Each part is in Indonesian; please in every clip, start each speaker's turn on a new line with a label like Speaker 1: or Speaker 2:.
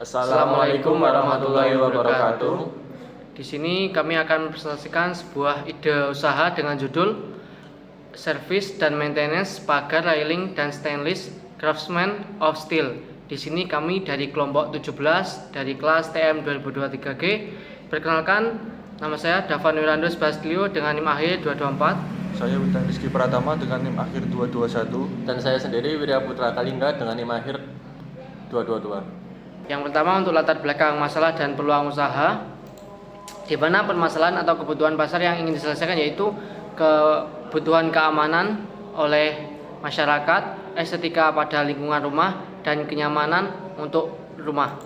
Speaker 1: Assalamualaikum warahmatullahi wabarakatuh.
Speaker 2: Di sini kami akan mempresentasikan sebuah ide usaha dengan judul Service dan Maintenance Pagar Railing dan Stainless Craftsman of Steel. Di sini kami dari kelompok 17 dari kelas TM 2023G. Perkenalkan, nama saya Davan Wirandus Bastilio dengan NIM akhir 224.
Speaker 1: Saya Witan Rizky Pratama dengan NIM akhir 221.
Speaker 3: Dan saya sendiri Wirya Putra Kalingga dengan NIM akhir 222.
Speaker 2: Yang pertama untuk latar belakang masalah dan peluang usaha, di mana permasalahan atau kebutuhan pasar yang ingin diselesaikan yaitu kebutuhan keamanan oleh masyarakat, estetika pada lingkungan rumah, dan kenyamanan untuk rumah.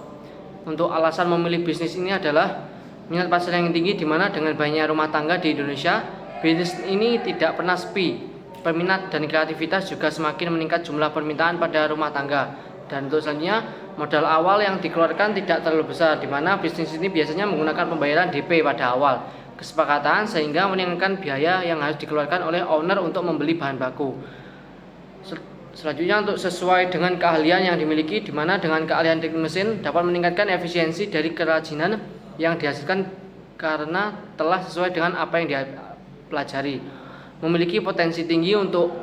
Speaker 2: Untuk alasan memilih bisnis ini adalah minat pasar yang tinggi, di mana dengan banyaknya rumah tangga di Indonesia, bisnis ini tidak pernah sepi. Peminat dan kreativitas juga semakin meningkat jumlah permintaan pada rumah tangga. Dan untuk selanjutnya, modal awal yang dikeluarkan tidak terlalu besar, di mana bisnis ini biasanya menggunakan pembayaran DP pada awal kesepakatan sehingga meringankan biaya yang harus dikeluarkan oleh owner untuk membeli bahan baku. Selanjutnya untuk sesuai dengan keahlian yang dimiliki, di mana dengan keahlian teknik mesin dapat meningkatkan efisiensi dari kerajinan yang dihasilkan karena telah sesuai dengan apa yang dia pelajari. Memiliki potensi tinggi untuk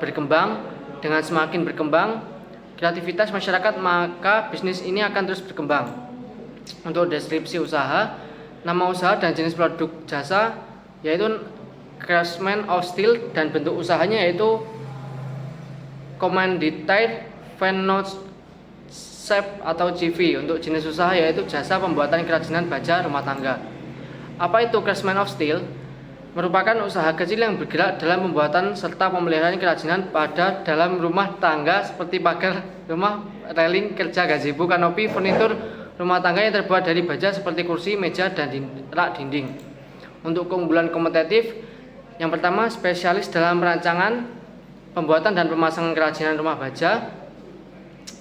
Speaker 2: berkembang. Dengan semakin berkembang kreativitas masyarakat, maka bisnis ini akan terus berkembang. Untuk deskripsi usaha, nama usaha dan jenis produk jasa yaitu Craftsman of Steel, dan bentuk usahanya yaitu Commandite Fan Shape atau CV. Untuk jenis usaha yaitu jasa pembuatan kerajinan baja rumah tangga. Apa itu Craftsman of Steel? Merupakan usaha kecil yang bergerak dalam pembuatan serta pemeliharaan kerajinan pada dalam rumah tangga seperti pagar rumah, railing, kerja gazebo, kanopi, furnitur rumah tangga yang terbuat dari baja seperti kursi, meja, dan rak dinding. Untuk keunggulan kompetitif, yang pertama spesialis dalam rancangan, pembuatan dan pemasangan kerajinan rumah baja.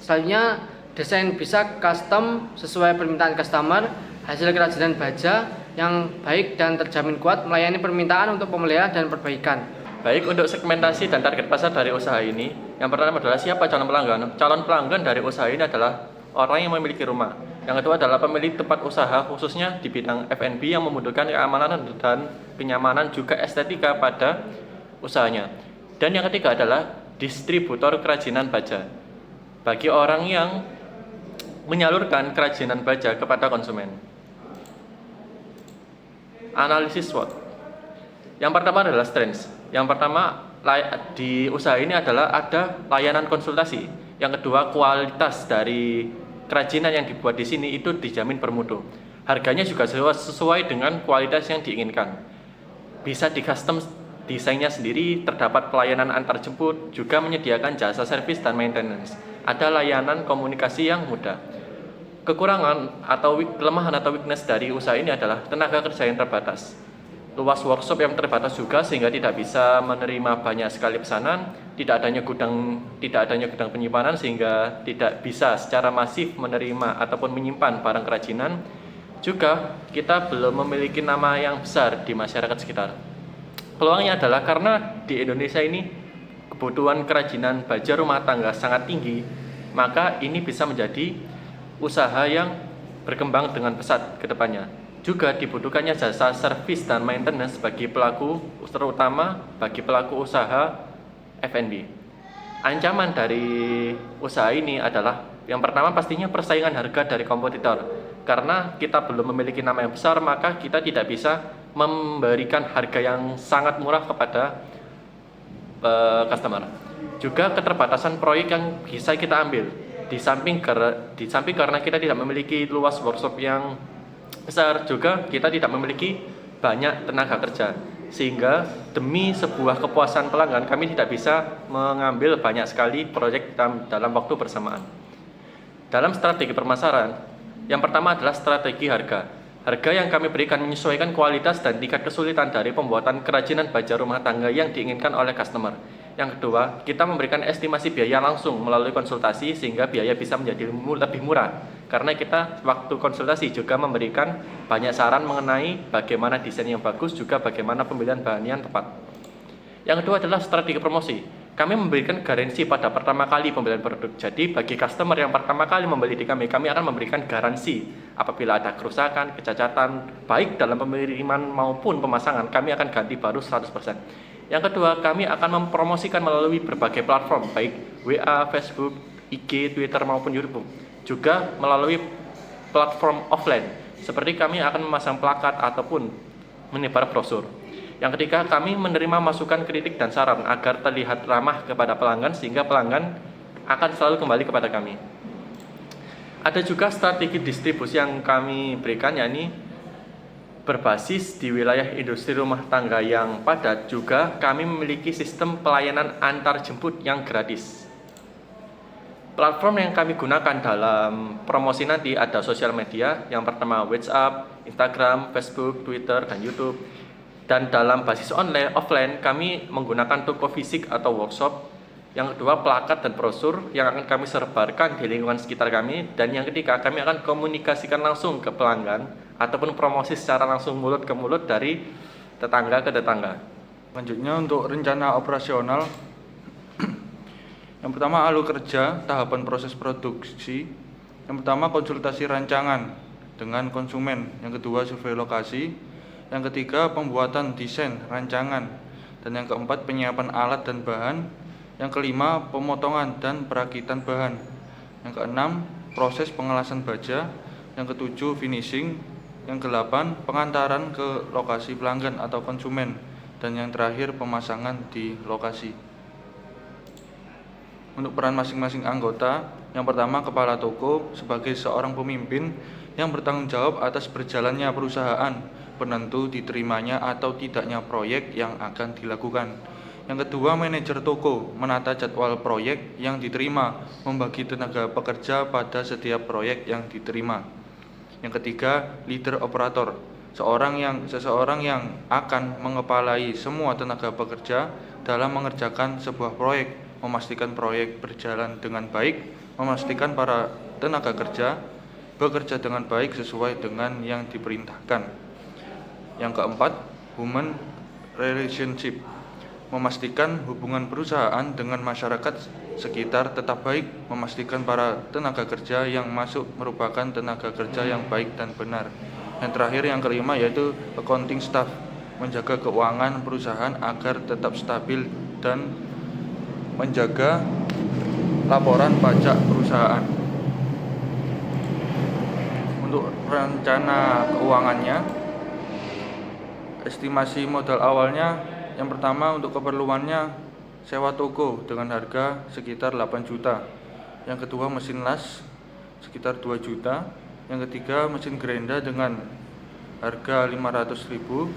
Speaker 2: Selanjutnya desain bisa custom sesuai permintaan customer. Hasil kerajinan baja yang baik dan terjamin kuat, melayani permintaan untuk pemeliharaan dan perbaikan.
Speaker 3: Baik, untuk segmentasi dan target pasar dari usaha ini, yang pertama adalah siapa calon pelanggan. Calon pelanggan dari usaha ini adalah orang yang memiliki rumah. Yang kedua adalah pemilik tempat usaha, khususnya di bidang F&B yang membutuhkan keamanan dan kenyamanan juga estetika pada usahanya. Dan yang ketiga adalah distributor kerajinan baja, bagi orang yang menyalurkan kerajinan baja kepada konsumen. Analisis SWOT. Yang pertama adalah strengths. Yang pertama di usaha ini adalah ada layanan konsultasi. Yang kedua, kualitas dari kerajinan yang dibuat di sini itu dijamin bermutu. Harganya juga sesuai dengan kualitas yang diinginkan. Bisa di custom desainnya sendiri, terdapat pelayanan antar jemput, juga menyediakan jasa servis dan maintenance. Ada layanan komunikasi yang mudah. Kekurangan atau kelemahan atau weakness dari usaha ini adalah tenaga kerja yang terbatas. Luas workshop yang terbatas juga sehingga tidak bisa menerima banyak sekali pesanan, tidak adanya gudang penyimpanan sehingga tidak bisa secara masif menerima ataupun menyimpan barang kerajinan. Juga kita belum memiliki nama yang besar di masyarakat sekitar. Peluangnya adalah karena di Indonesia ini kebutuhan kerajinan baja rumah tangga sangat tinggi, maka ini bisa menjadi usaha yang berkembang dengan pesat ke depannya. Juga dibutuhkannya jasa servis dan maintenance bagi pelaku, terutama bagi pelaku usaha F&B. Ancaman dari usaha ini adalah yang pertama pastinya persaingan harga dari kompetitor. Karena kita belum memiliki nama yang besar, maka kita tidak bisa memberikan harga yang sangat murah kepada customer. Juga keterbatasan proyek yang bisa kita ambil. Di samping karena kita tidak memiliki luas workshop yang besar, juga kita tidak memiliki banyak tenaga kerja, sehingga demi sebuah kepuasan pelanggan kami tidak bisa mengambil banyak sekali proyek dalam waktu bersamaan. Dalam strategi pemasaran, yang pertama adalah strategi harga. Harga yang kami berikan menyesuaikan kualitas dan tingkat kesulitan dari pembuatan kerajinan baja rumah tangga yang diinginkan oleh customer. Yang kedua, kita memberikan estimasi biaya langsung melalui konsultasi sehingga biaya bisa menjadi lebih murah. Karena kita waktu konsultasi juga memberikan banyak saran mengenai bagaimana desain yang bagus, juga bagaimana pemilihan bahan yang tepat. Yang kedua adalah strategi promosi. kami memberikan garansi pada pertama kali pembelian produk. Jadi bagi customer yang pertama kali membeli di kami akan memberikan garansi apabila ada kerusakan, kecacatan, baik dalam pengiriman maupun pemasangan, kami akan ganti baru 100%. Yang kedua, kami akan mempromosikan melalui berbagai platform, baik WA, Facebook, IG, Twitter maupun YouTube. Juga melalui platform offline, seperti kami akan memasang plakat ataupun menyebar brosur. Yang ketiga, kami menerima masukan, kritik, dan saran agar terlihat ramah kepada pelanggan sehingga pelanggan akan selalu kembali kepada kami. Ada juga strategi distribusi yang kami berikan, yakni berbasis di wilayah industri rumah tangga yang padat. Juga kami memiliki sistem pelayanan antar jemput yang gratis. Platform yang kami gunakan dalam promosi nanti ada sosial media, yang pertama WhatsApp, Instagram, Facebook, Twitter, dan YouTube. Dan dalam basis offline kami menggunakan toko fisik atau workshop. Yang kedua, plakat dan brosur yang akan kami sebarkan di lingkungan sekitar kami. Dan yang ketiga, kami akan komunikasikan langsung ke pelanggan ataupun promosi secara langsung mulut ke mulut dari tetangga ke tetangga.
Speaker 1: Selanjutnya untuk rencana operasional. Yang pertama, alur kerja, tahapan proses produksi. Yang pertama, konsultasi rancangan dengan konsumen. Yang kedua, survei lokasi. Yang ketiga, pembuatan desain rancangan. Dan yang keempat, penyiapan alat dan bahan. Yang kelima, pemotongan dan perakitan bahan. Yang keenam, proses pengelasan baja. Yang ketujuh, finishing. Yang kedelapan, pengantaran ke lokasi pelanggan atau konsumen. Dan yang terakhir, pemasangan di lokasi. Untuk peran masing-masing anggota, yang pertama, kepala toko sebagai seorang pemimpin yang bertanggung jawab atas berjalannya perusahaan, penentu diterimanya atau tidaknya proyek yang akan dilakukan. Yang kedua, manajer toko menata jadwal proyek yang diterima, membagi tenaga pekerja pada setiap proyek yang diterima. Yang ketiga, leader operator, seseorang yang akan mengepalai semua tenaga pekerja dalam mengerjakan sebuah proyek, memastikan proyek berjalan dengan baik, memastikan para tenaga kerja bekerja dengan baik sesuai dengan yang diperintahkan. Yang keempat, human relationship, memastikan hubungan perusahaan dengan masyarakat sekitar tetap baik, memastikan para tenaga kerja yang masuk merupakan tenaga kerja yang baik dan benar. Yang terakhir, yang kelima, yaitu accounting staff, menjaga keuangan perusahaan agar tetap stabil dan menjaga laporan pajak perusahaan. Untuk rencana keuangannya, estimasi modal awalnya, yang pertama untuk keperluannya sewa toko dengan harga sekitar 8 juta. Yang kedua, mesin las sekitar 2 juta. Yang ketiga, mesin gerinda dengan harga 500.000.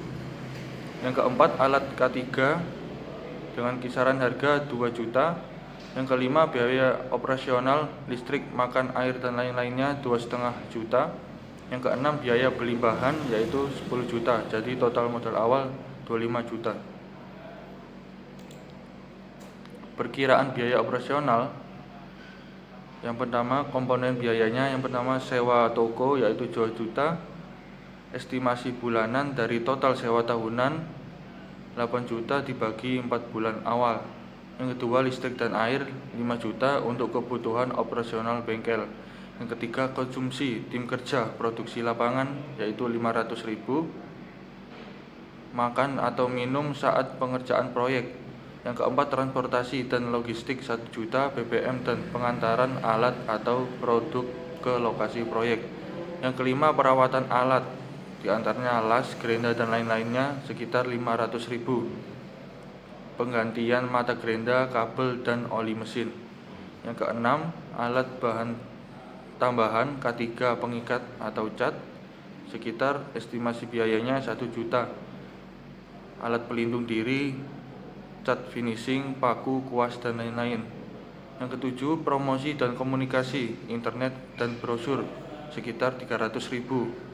Speaker 1: Yang keempat, alat K3 dengan kisaran harga 2 juta. Yang kelima, biaya operasional, listrik, makan, air, dan lain-lainnya 2,5 juta. Yang keenam, biaya beli bahan yaitu 10 juta. Jadi total modal awal 25 juta. Perkiraan biaya operasional, yang pertama komponen biayanya, yang pertama sewa toko yaitu 2 juta. Estimasi bulanan dari total sewa tahunan 8 juta dibagi 4 bulan awal. Yang kedua, listrik dan air 5 juta untuk kebutuhan operasional bengkel. Yang ketiga, konsumsi tim kerja produksi lapangan yaitu 500.000. Makan atau minum saat pengerjaan proyek. Yang keempat, transportasi dan logistik 1 juta, BBM dan pengantaran alat atau produk ke lokasi proyek. Yang kelima, perawatan alat, diantaranya las, gerinda dan lain-lainnya sekitar 500.000. Penggantian mata gerinda, kabel dan oli mesin. Yang keenam, alat bahan tambahan K3 pengikat atau cat, sekitar estimasi biayanya 1 juta. Alat pelindung diri, cat finishing, paku, kuas dan lain-lain. Yang ketujuh, promosi dan komunikasi, internet dan brosur sekitar 300.000.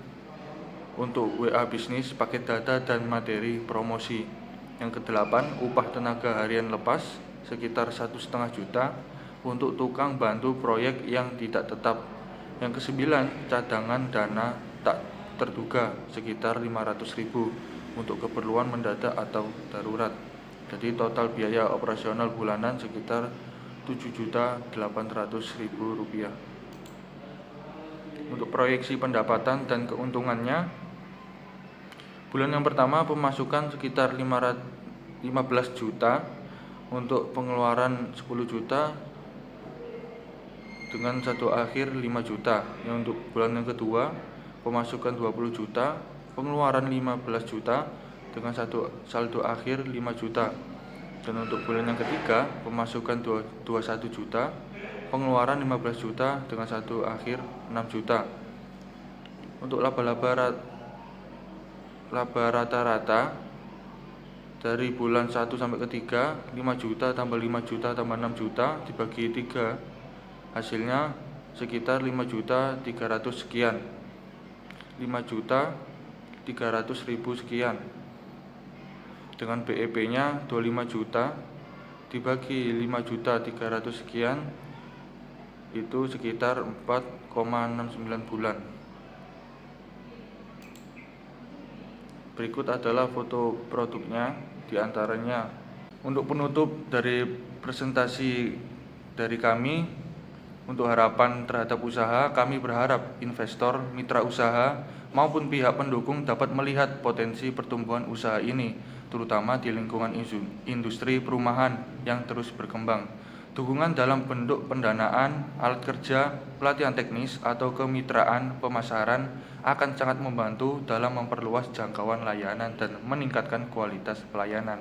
Speaker 1: Untuk WA bisnis, paket data dan materi promosi. Yang kedelapan, upah tenaga harian lepas sekitar 1,5 juta. Untuk tukang bantu proyek yang tidak tetap. Yang kesembilan, cadangan dana tak terduga sekitar 500.000 untuk keperluan mendadak atau darurat. Jadi total biaya operasional bulanan sekitar Rp7.800.000. Untuk proyeksi pendapatan dan keuntungannya, bulan yang pertama pemasukan sekitar 15 juta, untuk pengeluaran 10 juta, dengan saldo akhir 5 juta. Untuk bulan yang kedua pemasukan 20 juta, pengeluaran 15 juta, dengan saldo akhir 5 juta. Dan untuk bulan yang ketiga pemasukan 21 juta, pengeluaran 15 juta, dengan saldo akhir 6 juta. Untuk laba rata-rata dari bulan 1 sampai ke 3, 5 juta tambah 5 juta tambah 6 juta dibagi 3, hasilnya sekitar 5.300.000 sekian. 5.300.000 sekian. Dengan BEP-nya 25 juta dibagi 5.300.000 sekian, itu sekitar 4,69 bulan. Berikut adalah foto produknya, diantaranya. Untuk penutup dari presentasi dari kami, untuk harapan terhadap usaha, kami berharap investor, mitra usaha, maupun pihak pendukung dapat melihat potensi pertumbuhan usaha ini, terutama di lingkungan industri perumahan yang terus berkembang. Dukungan dalam bentuk pendanaan, alat kerja, pelatihan teknis, atau kemitraan pemasaran akan sangat membantu dalam memperluas jangkauan layanan dan meningkatkan kualitas pelayanan.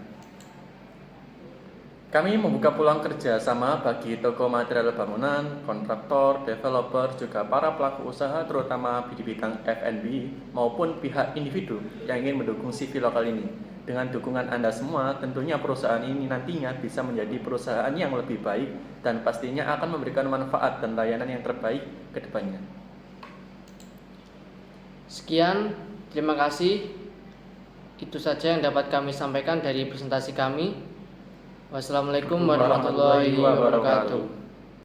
Speaker 3: Kami membuka peluang kerjasama bagi toko material bangunan, kontraktor, developer, juga para pelaku usaha terutama di bidang F&B maupun pihak individu yang ingin mendukung CV lokal ini. Dengan dukungan Anda semua, tentunya perusahaan ini nantinya bisa menjadi perusahaan yang lebih baik dan pastinya akan memberikan manfaat dan layanan yang terbaik ke depannya.
Speaker 2: Sekian, terima kasih. Itu saja yang dapat kami sampaikan dari presentasi kami. Wassalamualaikum warahmatullahi wabarakatuh.